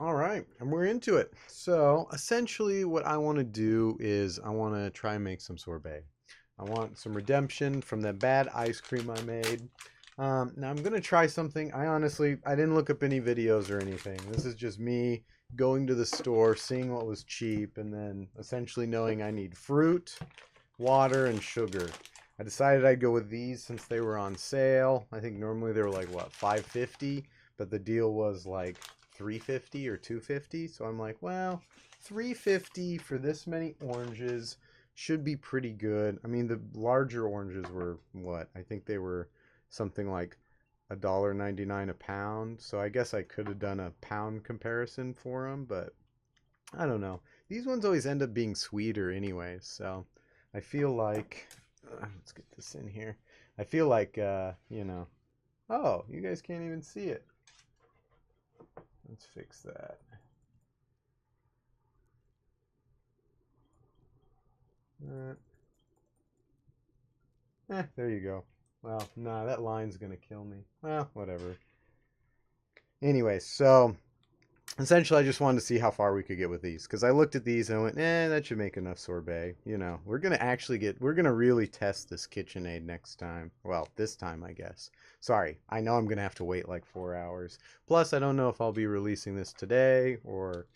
All right, and we're into it. So essentially, what I want to do is I want to try and make some sorbet. I want some redemption from that bad ice cream I made. Now I'm gonna try something. I didn't look up any videos or anything. This is just me going to the store, seeing what was cheap, and then essentially knowing I need fruit, water, and sugar. I decided I'd go with these since they were on sale. I think normally they were like what, 5.50, but the deal was like 3.50 or 2.50. So I'm like, well, 3.50 for this many oranges should be pretty good. I mean, the larger oranges were what? I think they were something like $1.99 a pound. So I guess I could have done a pound comparison for them, but I don't know. These ones always end up being sweeter anyway, so I feel like let's get this in here. I feel like oh, you guys can't even see it. Let's fix that. Uh, there you go. Well, nah, that line's gonna kill me. Well, whatever. Anyway, so essentially, I just wanted to see how far we could get with these because I looked at these and I went, that should make enough sorbet. We're gonna really test this KitchenAid next time. Well, this time, I guess. Sorry, I know I'm gonna have to wait like 4 hours. Plus, I don't know if I'll be releasing this today or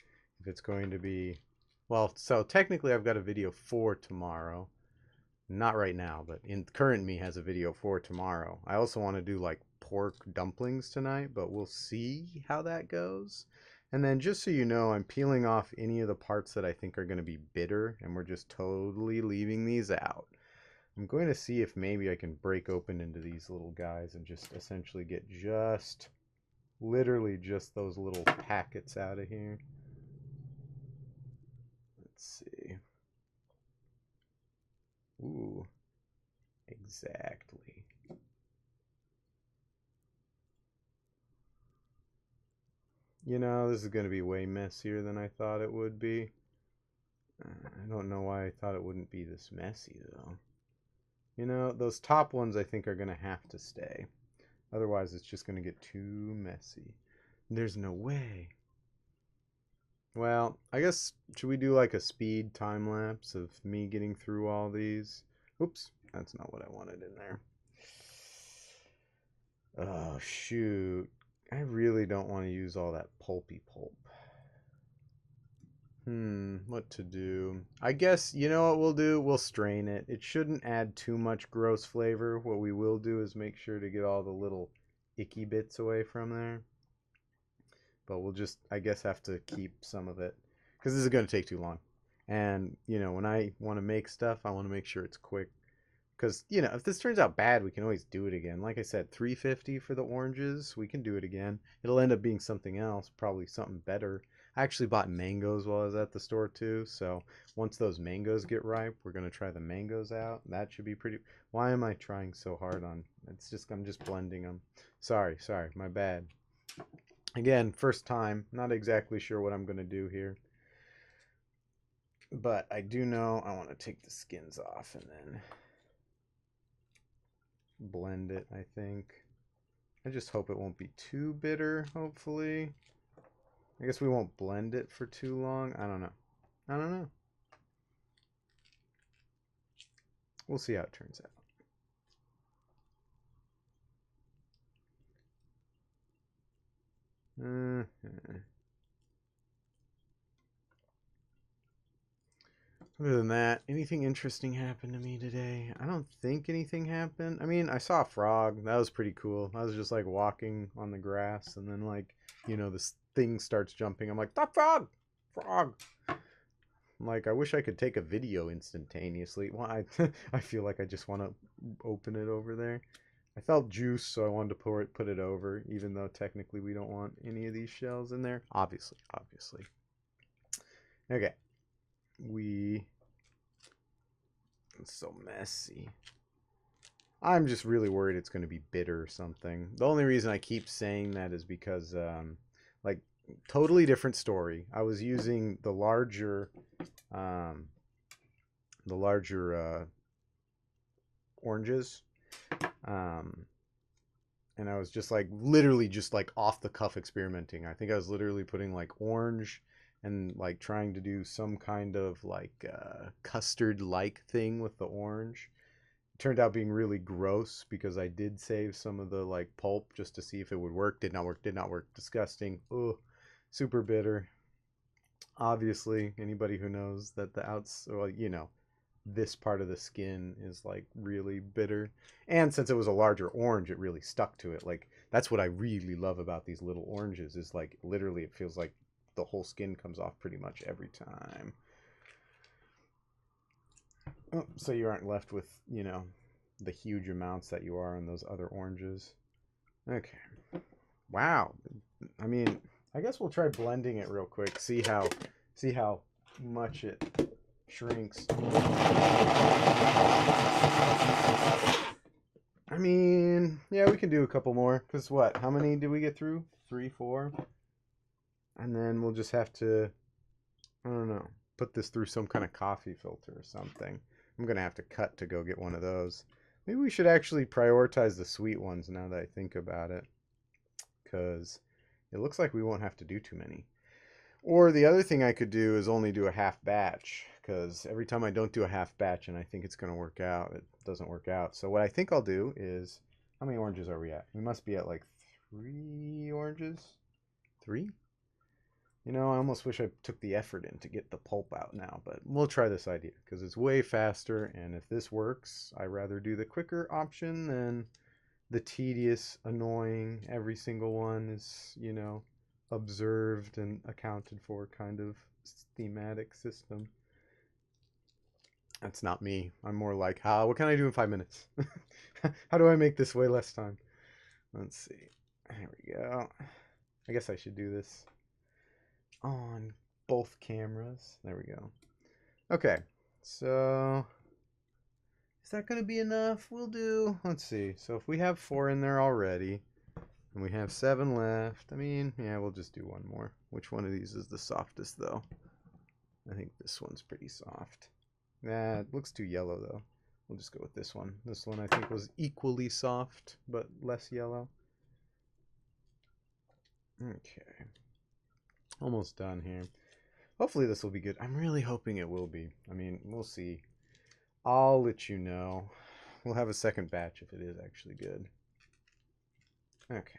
if it's going to be, well, so technically I've got a video for tomorrow. Not right now, but in current me has a video for tomorrow. I also want to do like pork dumplings tonight, but we'll see how that goes. And then just so you know, I'm peeling off any of the parts that I think are going to be bitter, and we're just totally leaving these out. I'm going to see if maybe I can break open into these little guys and just essentially get just, literally just those little packets out of here. Let's see. Ooh, exactly. You know, this is going to be way messier than I thought it would be. I don't know why I thought it wouldn't be this messy, though. You know, those top ones I think are going to have to stay. Otherwise, it's just going to get too messy. There's no way. Well, I guess, should we do like a speed time lapse of me getting through all these? Oops, that's not what I wanted in there. Oh, shoot. I really don't want to use all that pulpy pulp. What to do? I guess, you know what we'll do? We'll strain it. It shouldn't add too much gross flavor. What we will do is make sure to get all the little icky bits away from there. But we'll just, I guess, have to keep some of it. Because this is going to take too long. And, you know, when I want to make stuff, I want to make sure it's quick. Because, you know, if this turns out bad, we can always do it again. Like I said, 3.50 for the oranges. We can do it again. It'll end up being something else, probably something better. I actually bought mangoes while I was at the store too. So once those mangoes get ripe, we're going to try the mangoes out. That should be pretty. Why am I trying so hard on? It's just, I'm just blending them. Sorry, my bad. Again, first time. Not exactly sure what I'm going to do here. But I do know I want to take the skins off and then blend it, I think. I just hope it won't be too bitter, hopefully. I guess we won't blend it for too long. I don't know. I don't know. We'll see how it turns out. Other than that, anything interesting happened to me today? I don't think anything happened. I mean, I saw a frog. That was pretty cool. I was just like walking on the grass, and then like, you know, this thing starts jumping. I'm like, stop, frog! Frog! I'm like, I wish I could take a video instantaneously. Well, I feel like I just want to open it over there. I felt juice, so I wanted to put it over, even though technically we don't want any of these shells in there. Obviously, obviously. Okay. It's so messy. I'm just really worried it's going to be bitter or something. The only reason I keep saying that is because, like, totally different story. I was using um, the larger oranges, um, and I was just like literally just like off the cuff experimenting. I think I was literally putting like orange and like trying to do some kind of like custard like thing with the orange. It turned out being really gross because I did save some of the like pulp just to see if it would work. Did not work, did not work. Disgusting. Ugh, super bitter. Obviously, anybody who knows that the outs, well, you know, this part of the skin is like really bitter. And since it was a larger orange, it really stuck to it. Like that's what I really love about these little oranges is like literally it feels like the whole skin comes off pretty much every time. Oh, so you aren't left with, you know, the huge amounts that you are on those other oranges. Okay. Wow. I mean, I guess we'll try blending it real quick. See how much it shrinks. I mean, yeah, we can do a couple more. Because what? How many did we get through? 3, 4? And then we'll just have to, I don't know, put this through some kind of coffee filter or something. I'm going to have to cut to go get one of those. Maybe we should actually prioritize the sweet ones now that I think about it. Because it looks like we won't have to do too many. Or the other thing I could do is only do a half batch, because every time I don't do a half batch and I think it's going to work out, it doesn't work out. So what I think I'll do is, how many oranges are we at? We must be at like 3 oranges? 3? You know, I almost wish I took the effort in to get the pulp out now, but we'll try this idea because it's way faster, and if this works, I'd rather do the quicker option than the tedious, annoying, every single one is, you know, observed and accounted for kind of thematic system. That's not me. I'm more like, what can I do in 5 minutes? How do I make this way less time? Let's see. There we go. I guess I should do this on both cameras. There we go. Okay, so is that going to be enough? We'll do, let's see. So if we have 4 in there already, and we have 7 left, I mean, yeah, we'll just do one more. Which one of these is the softest, though? I think this one's pretty soft. Nah, it looks too yellow, though. We'll just go with this one. This one, I think, was equally soft, but less yellow. Okay. Almost done here. Hopefully this will be good. I'm really hoping it will be. I mean, we'll see. I'll let you know. We'll have a second batch if it is actually good. Okay.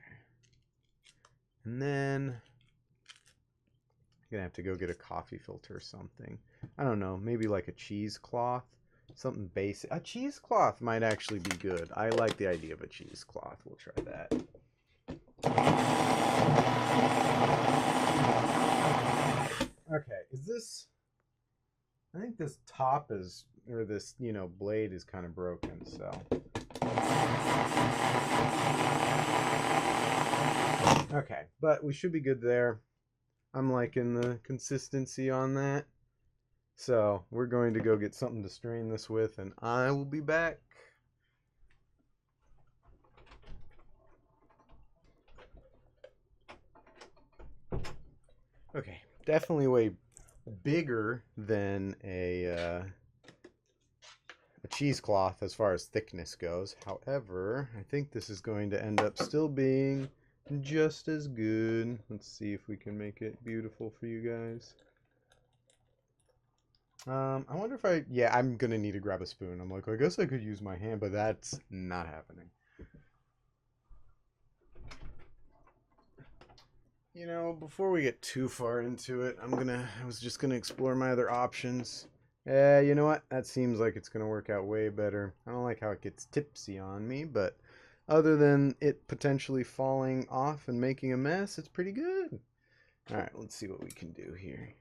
And then I'm gonna have to go get a coffee filter or something. I don't know, maybe like a cheesecloth. Something basic. A cheesecloth might actually be good. I like the idea of a cheesecloth. We'll try that. Okay, is this... I think this top is, or this, you know, blade is kind of broken, so... Okay, but we should be good there. I'm liking the consistency on that. So we're going to go get something to strain this with, and I will be back. Okay, definitely way bigger than a cheesecloth as far as thickness goes. However, I think this is going to end up still being just as good. Let's see if we can make it beautiful for you guys. I wonder if yeah, I'm gonna need to grab a spoon. I'm like, I guess I could use my hand, but that's not happening. You know, before we get too far into it, I was just gonna explore my other options. You know what? That seems like it's gonna work out way better. I don't like how it gets tipsy on me, but other than it potentially falling off and making a mess, it's pretty good. Alright, let's see what we can do here.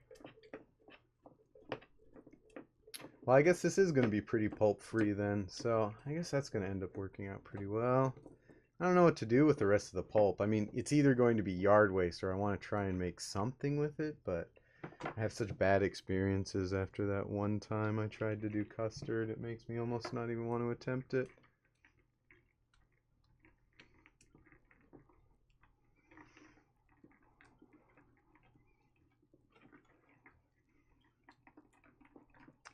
Well, I guess this is going to be pretty pulp-free then, so I guess that's going to end up working out pretty well. I don't know what to do with the rest of the pulp. I mean, it's either going to be yard waste or I want to try and make something with it, but I have such bad experiences after that one time I tried to do custard. It makes me almost not even want to attempt it.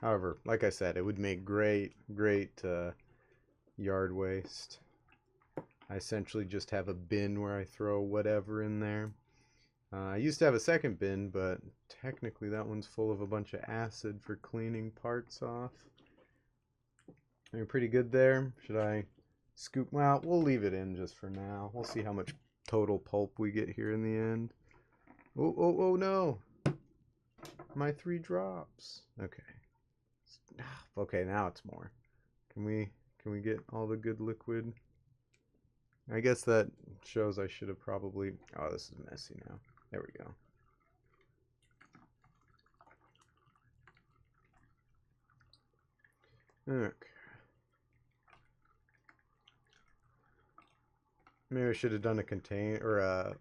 However, like I said, it would make great yard waste. I essentially just have a bin where I throw whatever in there. I used to have a second bin, but technically that one's full of a bunch of acid for cleaning parts off. Are you pretty good there? Should I scoop? Well, we'll leave it in just for now. We'll see how much total pulp we get here in the end. Oh, oh, oh no! My 3 drops. Okay. Okay, now it's more. Can we get all the good liquid? I guess that shows I should have probably... Oh, this is messy now. There we go. Okay. Maybe I should have done a contain or a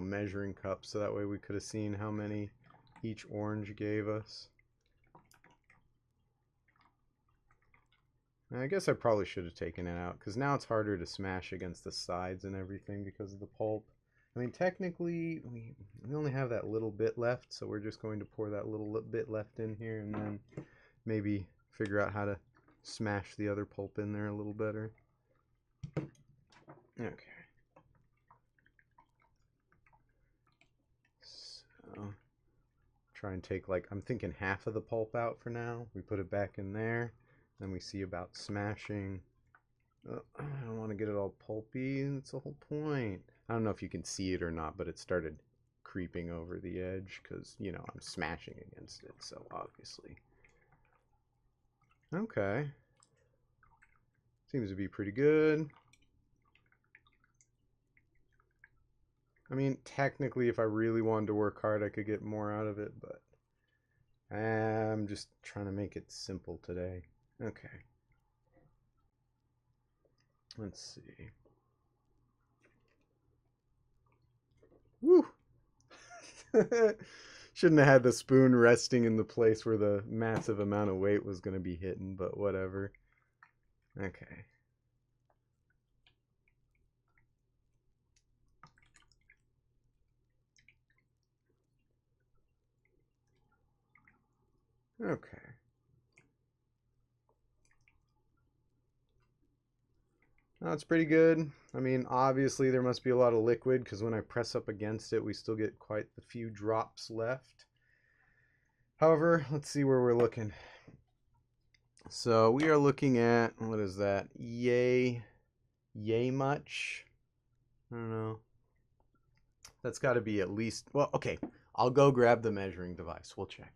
measuring cup so that way we could have seen how many each orange gave us. I guess I probably should have taken it out because now it's harder to smash against the sides and everything because of the pulp. I mean, technically, we only have that little bit left, so we're just going to pour that little bit left in here and then maybe figure out how to smash the other pulp in there a little better. Okay. So, try and take, like, I'm thinking half of the pulp out for now. We put it back in there. Then we see about smashing. I don't want to get it all pulpy. That's the whole point. I don't know if you can see it or not, but it started creeping over the edge because, you know, I'm smashing against it, so obviously. Okay. Seems to be pretty good. I mean, technically, if I really wanted to work hard, I could get more out of it, but I'm just trying to make it simple today. Okay. Let's see. Woo! Shouldn't have had the spoon resting in the place where the massive amount of weight was going to be hitting, but whatever. Okay. Okay. That's pretty good. I mean, obviously there must be a lot of liquid because when I press up against it, we still get quite a few drops left. However, let's see where we're looking. So we are looking at, what is that? Yay much? I don't know. That's got to be at least, well, okay. I'll go grab the measuring device. We'll check.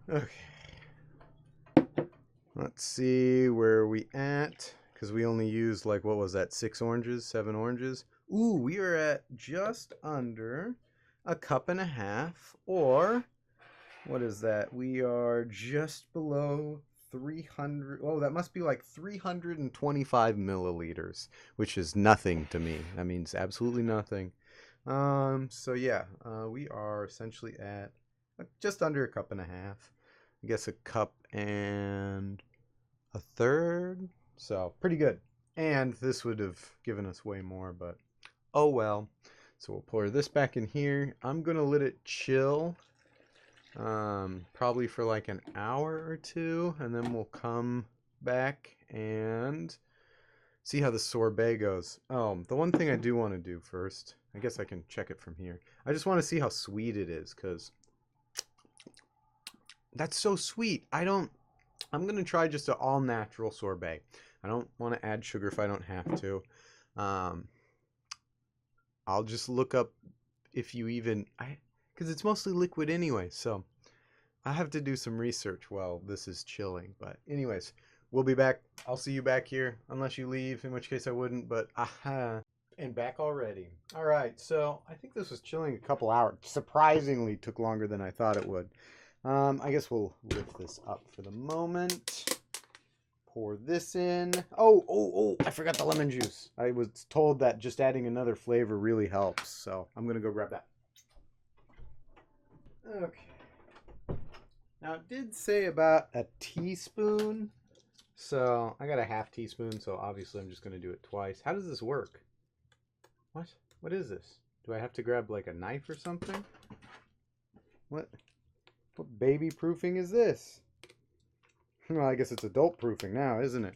Okay. Let's see where we at, because we only used, like, what was that, 6 oranges, 7 oranges? Ooh, we are at just under a cup and a half, or what is that? We are just below 300. Oh, that must be like 325 milliliters, which is nothing to me. That means absolutely nothing. So yeah, we are essentially at just under a cup and a half. I guess a cup and a third. So pretty good. And this would have given us way more, but oh well. So we'll pour this back in here. I'm going to let it chill. Probably for like an hour or two, and then we'll come back and see how the sorbet goes. The one thing I do want to do first, I guess I can check it from here. I just want to see how sweet it is, because that's so sweet. I'm going to try just an all-natural sorbet. I don't want to add sugar if I don't have to. I'll just look up if you even... because it's mostly liquid anyway, so I have to do some research while this is chilling. But anyways, we'll be back. I'll see you back here, unless you leave, in which case I wouldn't, but aha. And back already. All right, so I think this was chilling a couple hours. Surprisingly took longer than I thought it would. I guess we'll lift this up for the moment. Pour this in. Oh, I forgot the lemon juice. I was told that just adding another flavor really helps, so I'm going to go grab that. Okay. Now it did say about a teaspoon, so I got a half teaspoon, so obviously I'm just going to do it twice. How does this work? What? What is this? Do I have to grab like a knife or something? What baby proofing is this? Well, I guess it's adult proofing now, isn't it?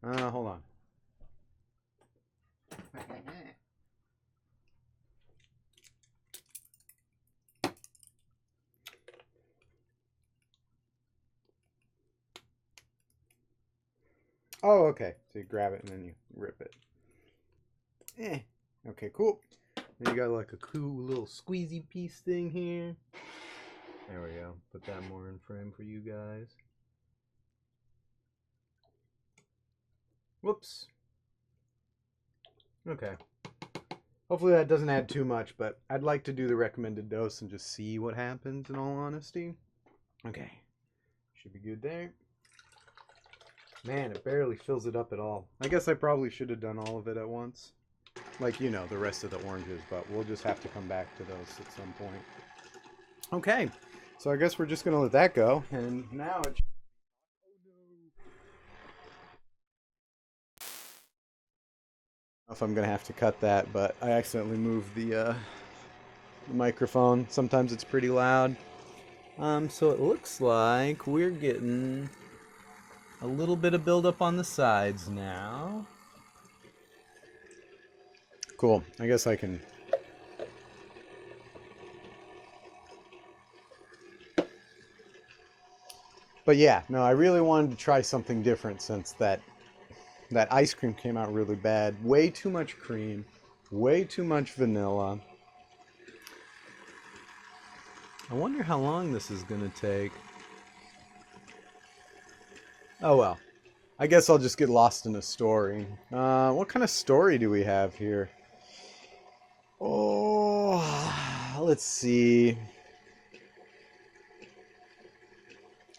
Hold on. Oh, okay. So you grab it and then you rip it. Okay, cool. Then you got like a cool little squeezy piece thing here. There we go. Put that more in frame for you guys. Whoops. Okay. Hopefully that doesn't add too much, but I'd like to do the recommended dose and just see what happens in all honesty. Okay. Should be good there. Man, it barely fills it up at all. I guess I probably should have done all of it at once. Like, you know, the rest of the oranges, but we'll just have to come back to those at some point. Okay, so I guess we're just going to let that go, and now it... I don't know if I'm going to have to cut that, but I accidentally moved the microphone. Sometimes it's pretty loud. So it looks like we're getting a little bit of buildup on the sides now. Cool. I guess I can... But yeah, no, I really wanted to try something different since that ice cream came out really bad. Way too much cream, way too much vanilla. I wonder how long this is going to take. Oh well. I guess I'll just get lost in a story. What kind of story do we have here? Oh, let's see.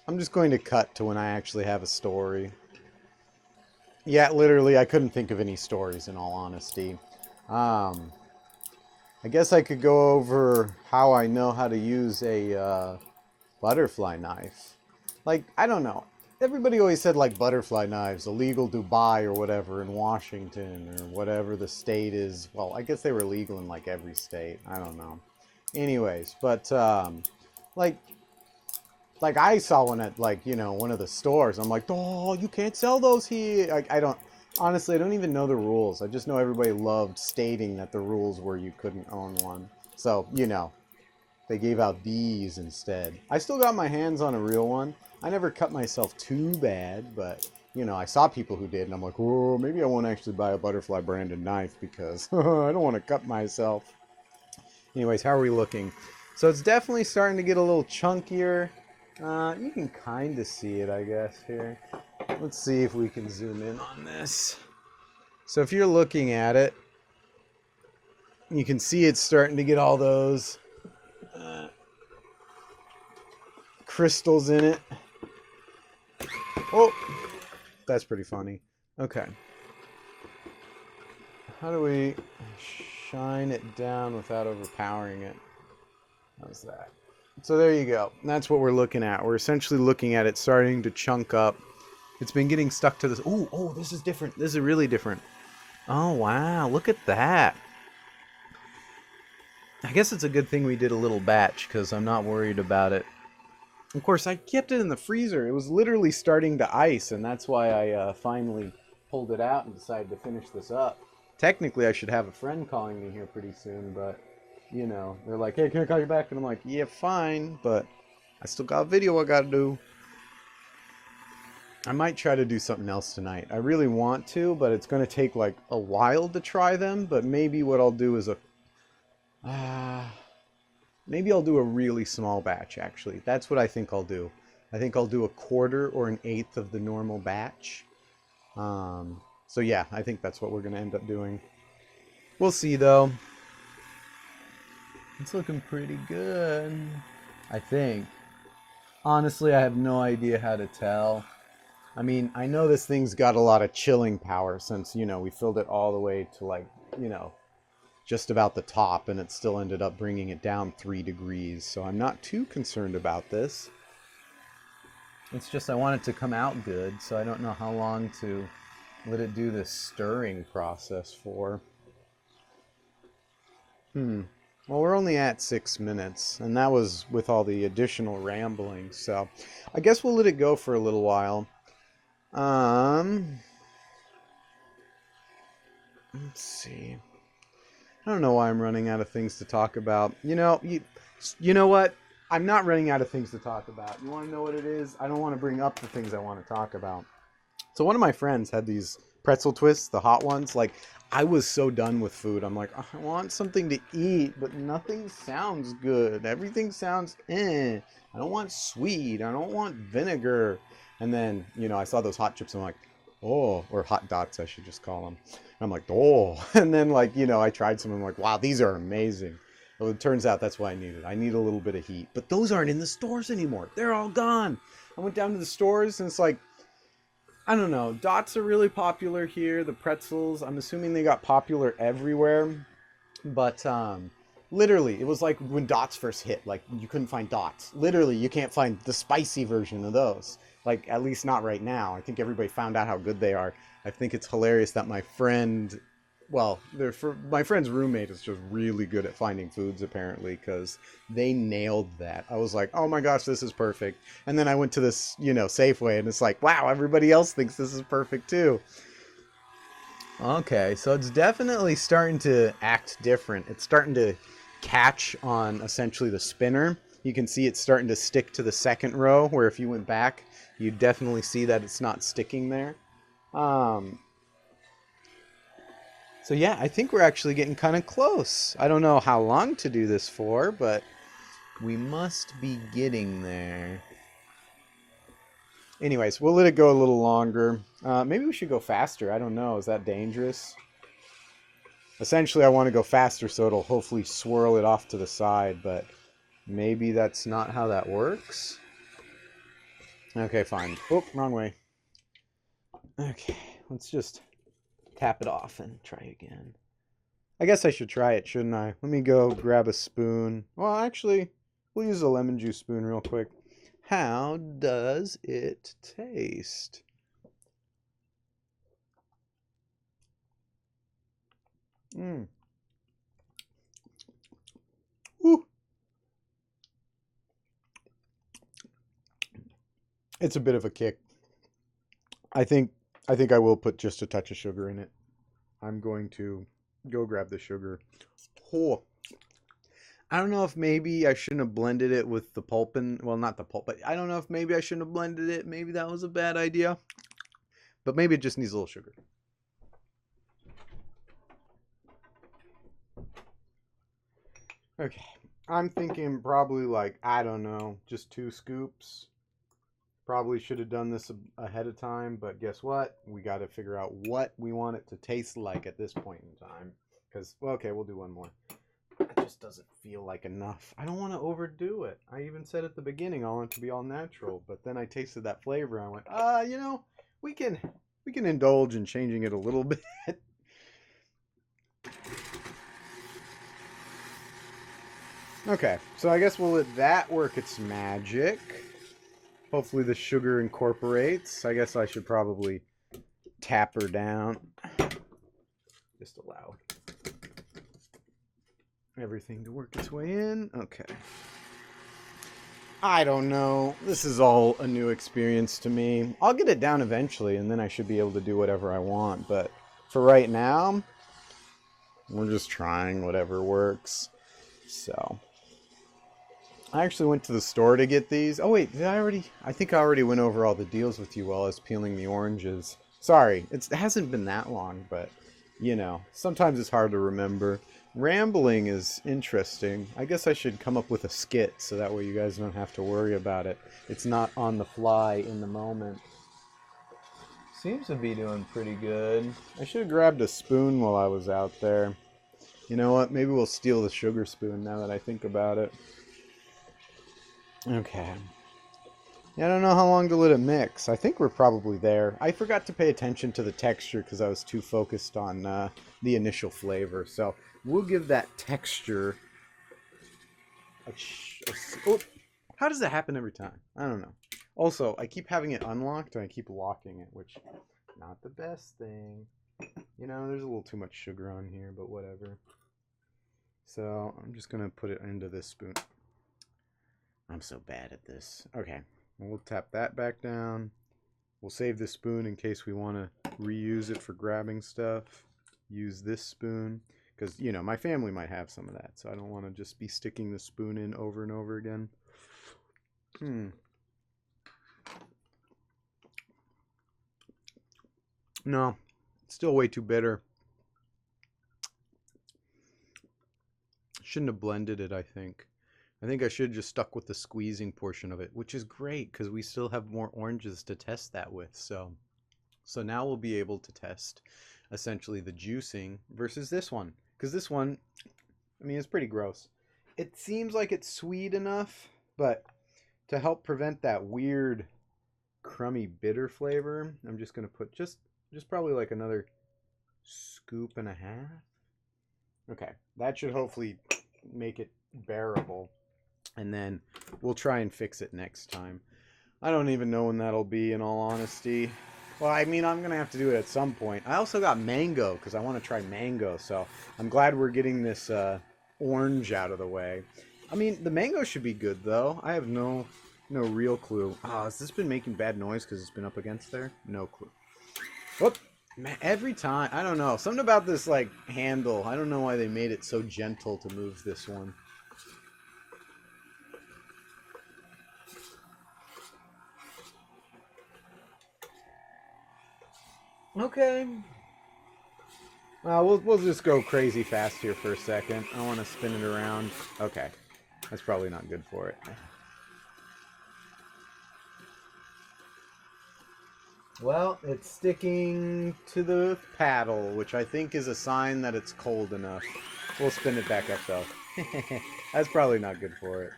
I'm just going to cut to when I actually have a story. Yeah, literally, I couldn't think of any stories in all honesty. I guess I could go over how I know how to use a butterfly knife. Like, I don't know. Everybody always said, like, butterfly knives, illegal Dubai or whatever in Washington or whatever the state is. Well, I guess they were legal in, like, every state. I don't know. Anyways, but, like I saw one at, like, you know, one of the stores. I'm like, oh, you can't sell those here. I don't, honestly, I don't even know the rules. I just know everybody loved stating that the rules were you couldn't own one. So, you know, they gave out these instead. I still got my hands on a real one. I never cut myself too bad, but, you know, I saw people who did, and I'm like, oh, maybe I won't actually buy a butterfly branded knife because I don't want to cut myself. Anyways, how are we looking? So it's definitely starting to get a little chunkier. You can kind of see it, I guess, here. Let's see if we can zoom in on this. So if you're looking at it, you can see it's starting to get all those crystals in it. Oh, that's pretty funny. Okay. How do we shine it down without overpowering it? How's that? So there you go. That's what we're looking at. We're essentially looking at it starting to chunk up. It's been getting stuck to this. Oh, this is different. This is really different. Oh, wow. Look at that. I guess it's a good thing we did a little batch because I'm not worried about it. Of course, I kept it in the freezer. It was literally starting to ice, and that's why I finally pulled it out and decided to finish this up. Technically, I should have a friend calling me here pretty soon, but, you know, they're like, hey, can I call you back? And I'm like, yeah, fine, but I still got a video I gotta do. I might try to do something else tonight. I really want to, but it's going to take like a while to try them, but maybe what I'll do is maybe I'll do a really small batch, actually. That's what I think I'll do. I think I'll do a quarter or an eighth of the normal batch. So yeah, I think that's what we're going to end up doing. We'll see, though. It's looking pretty good, I think. Honestly, I have no idea how to tell. I mean, I know this thing's got a lot of chilling power since, you know, we filled it all the way to, like, you know, just about the top, and it still ended up bringing it down 3 degrees. So I'm not too concerned about this. It's just I want it to come out good, so I don't know how long to let it do this stirring process for. Well, we're only at 6 minutes, and that was with all the additional rambling, so I guess we'll let it go for a little while. Um, let's see. I don't know why I'm running out of things to talk about. You know what? I'm not running out of things to talk about. You want to know what it is? I don't want to bring up the things I want to talk about. So one of my friends had these pretzel twists, the hot ones. Like, I was so done with food. I'm like, I want something to eat, but nothing sounds good. Everything sounds eh. I don't want sweet. I don't want vinegar. And then, I saw those hot chips and I'm like, oh, or hot dots, I should just call them. I'm like, oh. And then, like, I tried some and I'm like, wow, these are amazing. Well, it turns out that's what I needed. I need a little bit of heat. But those aren't in the stores anymore. They're all gone. I went down to the stores and it's like, I don't know. Dots are really popular here. The pretzels, I'm assuming they got popular everywhere. But literally, it was like when Dots first hit. Like, you couldn't find Dots. Literally, you can't find the spicy version of those. Like, at least not right now. I think everybody found out how good they are. I think it's hilarious that my friend, well, my friend's roommate is just really good at finding foods, apparently, because they nailed that. I was like, oh my gosh, this is perfect. And then I went to this, Safeway, and it's like, wow, everybody else thinks this is perfect too. Okay, so it's definitely starting to act different. It's starting to catch on essentially the spinner. You can see it's starting to stick to the second row, where if you went back, you definitely see that it's not sticking there. Um, so yeah, I think we're actually getting kind of close. I don't know how long to do this for, but we must be getting there. Anyways, we'll let it go a little longer. Maybe we should go faster. I don't know. Is that dangerous? Essentially, I want to go faster so it'll hopefully swirl it off to the side, but maybe that's not how that works. Okay, fine. Oh, wrong way. Okay, let's just tap it off and try again. I guess I should try it, shouldn't I? Let me go grab a spoon. Well, actually, we'll use a lemon juice spoon real quick. How does it taste? Mmm. Ooh. It's a bit of a kick. I think I will put just a touch of sugar in it. I'm going to go grab the sugar. Oh, I don't know if maybe I shouldn't have blended it with the pulp and, well, not the pulp, but I don't know if maybe I shouldn't have blended it. Maybe that was a bad idea. But maybe it just needs a little sugar. Okay. I'm thinking probably like, I don't know, just 2 scoops. Probably should have done this ahead of time, but guess what? We got to figure out what we want it to taste like at this point in time. Because, well, okay, we'll do one more. It just doesn't feel like enough. I don't want to overdo it. I even said at the beginning I want it to be all natural, but then I tasted that flavor and I went, we can indulge in changing it a little bit. Okay, so I guess we'll let that work its magic. Hopefully the sugar incorporates. I guess I should probably tap her down. Just allow everything to work its way in. Okay. I don't know. This is all a new experience to me. I'll get it down eventually, and then I should be able to do whatever I want. But for right now, we're just trying whatever works. So, I actually went to the store to get these. Oh wait, I think I already went over all the deals with you while I was peeling the oranges. Sorry, it hasn't been that long, but sometimes it's hard to remember. Rambling is interesting. I guess I should come up with a skit so that way you guys don't have to worry about it. It's not on the fly in the moment. Seems to be doing pretty good. I should have grabbed a spoon while I was out there. You know what? Maybe we'll steal the sugar spoon now that I think about it. Okay. Yeah, I don't know how long to let it mix. I think we're probably there. I forgot to pay attention to the texture because I was too focused on the initial flavor. So we'll give that texture oh, how does that happen every time? I don't know. Also, I keep having it unlocked and I keep locking it, which not the best thing. There's a little too much sugar on here, but whatever. So I'm just going to put it into this spoon. I'm so bad at this. Okay, we'll tap that back down. We'll save the spoon in case we want to reuse it for grabbing stuff. Use this spoon because, you know, my family might have some of that, so I don't want to just be sticking the spoon in over and over again. No, it's still way too bitter. Shouldn't have blended it, I think. I think I should have just stuck with the squeezing portion of it, which is great because we still have more oranges to test that with. So now we'll be able to test essentially the juicing versus this one. Because this one, I mean, it's pretty gross. It seems like it's sweet enough, but to help prevent that weird crummy bitter flavor, I'm just going to put just probably like another scoop and a half. Okay, that should hopefully make it bearable. And then we'll try and fix it next time. I don't even know when that'll be, in all honesty. Well, I mean, I'm going to have to do it at some point. I also got mango because I want to try mango. So I'm glad we're getting this orange out of the way. I mean, the mango should be good, though. I have no real clue. Has this been making bad noise because it's been up against there? No clue. Whoop. Man, every time. I don't know. Something about this, like, handle. I don't know why they made it so gentle to move this one. Okay. We'll just go crazy fast here for a second. I want to spin it around. Okay. That's probably not good for it. Well, it's sticking to the paddle, which I think is a sign that it's cold enough. We'll spin it back up, though. That's probably not good for it.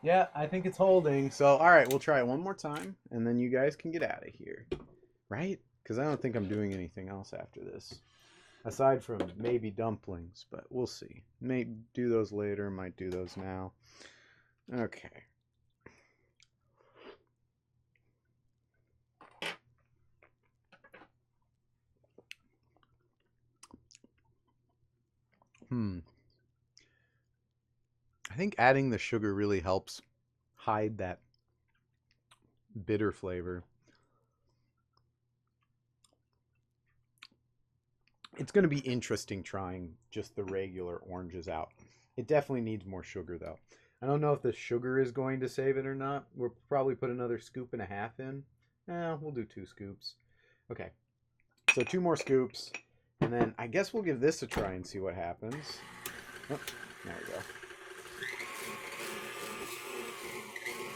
Yeah, I think it's holding. So, all right, we'll try it one more time, and then you guys can get out of here. Right? Because I don't think I'm doing anything else after this. Aside from maybe dumplings, but we'll see. May do those later, might do those now. Okay. I think adding the sugar really helps hide that bitter flavor. It's going to be interesting trying just the regular oranges out. It definitely needs more sugar, though. I don't know if the sugar is going to save it or not. We'll probably put another scoop and a half in. We'll do 2 scoops. Okay, so 2 more scoops. And then I guess we'll give this a try and see what happens. Oh, there we go.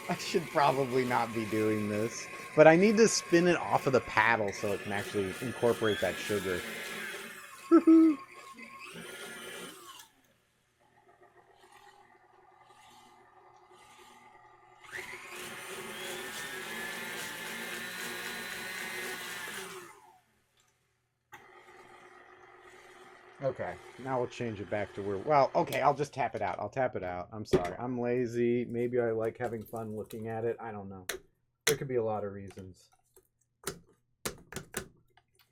I should probably not be doing this. But I need to spin it off of the paddle so it can actually incorporate that sugar. Okay, now we'll change it back to where... Well, okay, I'll just tap it out. I'll tap it out. I'm sorry. I'm lazy. Maybe I like having fun looking at it. I don't know. There could be a lot of reasons.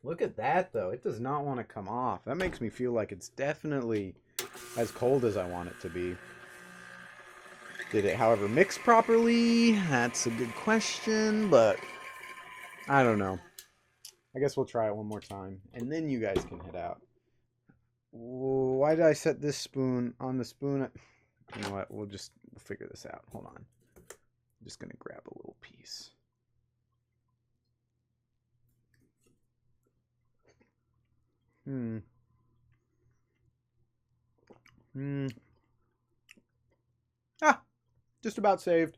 Look at that, though. It does not want to come off. That makes me feel like it's definitely as cold as I want it to be. Did it, however, mix properly? That's a good question, but I don't know. I guess we'll try it one more time, and then you guys can head out. Why did I set this spoon on the spoon? You know what? We'll figure this out. Hold on. I'm just going to grab a little piece. Just about saved.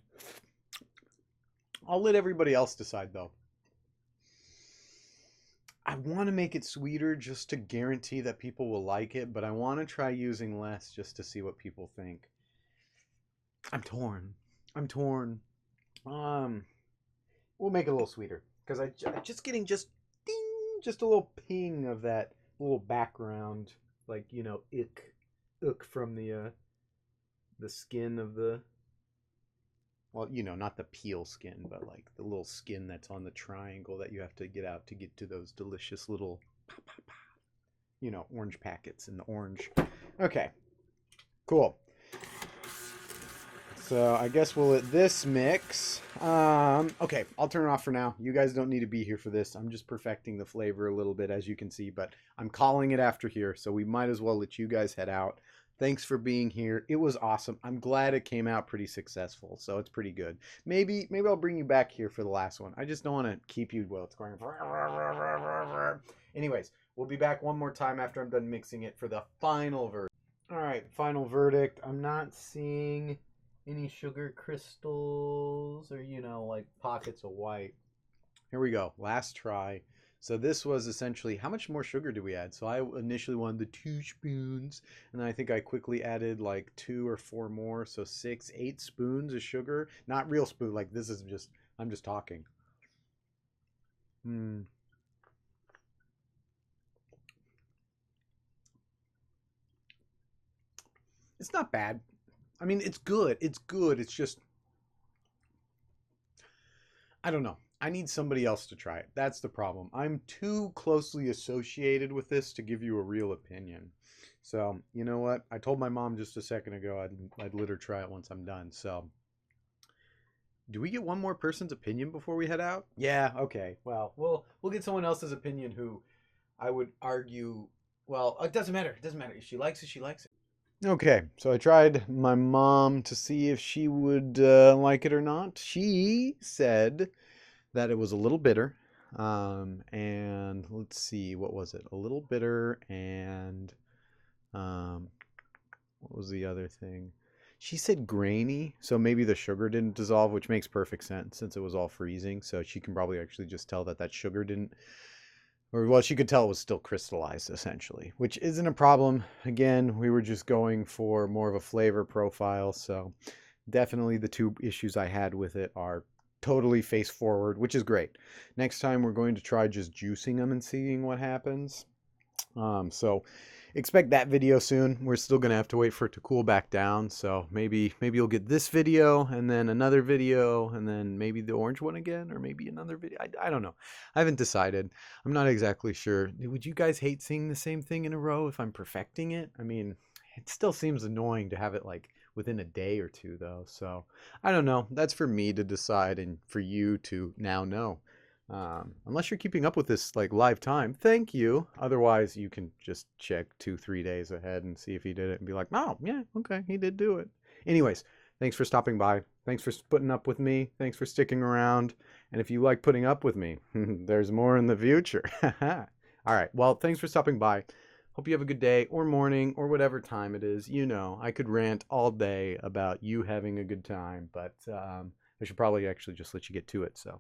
I'll let everybody else decide, though. I want to make it sweeter just to guarantee that people will like it, but I want to try using less just to see what people think. I'm torn. We'll make it a little sweeter because I'm just getting just ding, just a little ping of that little background, like, you know, ick from the skin of the... Well, you know, not the peel skin, but like the little skin that's on the triangle that you have to get out to get to those delicious little... you know, orange packets in the orange. Okay, cool. So I guess we'll let this mix. Okay, I'll turn it off for now. You guys don't need to be here for this. I'm just perfecting the flavor a little bit, as you can see, but I'm calling it after here, so we might as well let you guys head out. Thanks for being here. It was awesome. I'm glad it came out pretty successful, so it's pretty good. Maybe I'll bring you back here for the last one. I just don't want to keep you while it's going. Anyways, we'll be back one more time after I'm done mixing it for the final verdict. All right, final verdict. I'm not seeing any sugar crystals or, you know, like pockets of white. Here we go. Last try. So this was essentially, how much more sugar do we add? So I initially wanted the 2 spoons, and then I think I quickly added like 2 or 4 more. So 6, 8 spoons of sugar. Not real spoon, like this is just, I'm just talking. It's not bad. I mean, it's good. It's good. It's just, I don't know. I need somebody else to try it. That's the problem. I'm too closely associated with this to give you a real opinion. So, you know what? I told my mom just a second ago I'd let her try it once I'm done. So, do we get one more person's opinion before we head out? Yeah, okay. Well, we'll get someone else's opinion who I would argue, well, it doesn't matter. It doesn't matter. If she likes it, she likes it. Okay, so I tried my mom to see if she would like it or not. She said that it was a little bitter. And let's see, what was it? A little bitter, and what was the other thing? She said grainy, so maybe the sugar didn't dissolve, which makes perfect sense since it was all freezing. So she can probably actually just tell that that sugar didn't, or well, she could tell it was still crystallized essentially, which isn't a problem. Again, we were just going for more of a flavor profile, so definitely the 2 issues I had with it are totally face forward, which is great. Next time we're going to try just juicing them and seeing what happens. So expect that video soon. We're still gonna have to wait for it to cool back down. So maybe you'll get this video and then another video and then maybe the orange one again, or maybe another video. I don't know. I haven't decided. I'm not exactly sure. Would you guys hate seeing the same thing in a row if I'm perfecting it? I mean, it still seems annoying to have it like within a day or 2 though. So I don't know. That's for me to decide and for you to now know. Unless you're keeping up with this like live time, thank you. Otherwise, you can just check 2-3 days ahead and see if he did it and be like, oh, yeah, okay, he did do it. Anyways, thanks for stopping by. Thanks for putting up with me. Thanks for sticking around. And if you like putting up with me, there's more in the future. All right. Well, thanks for stopping by. Hope you have a good day or morning or whatever time it is. You know, I could rant all day about you having a good time, but I should probably actually just let you get to it. So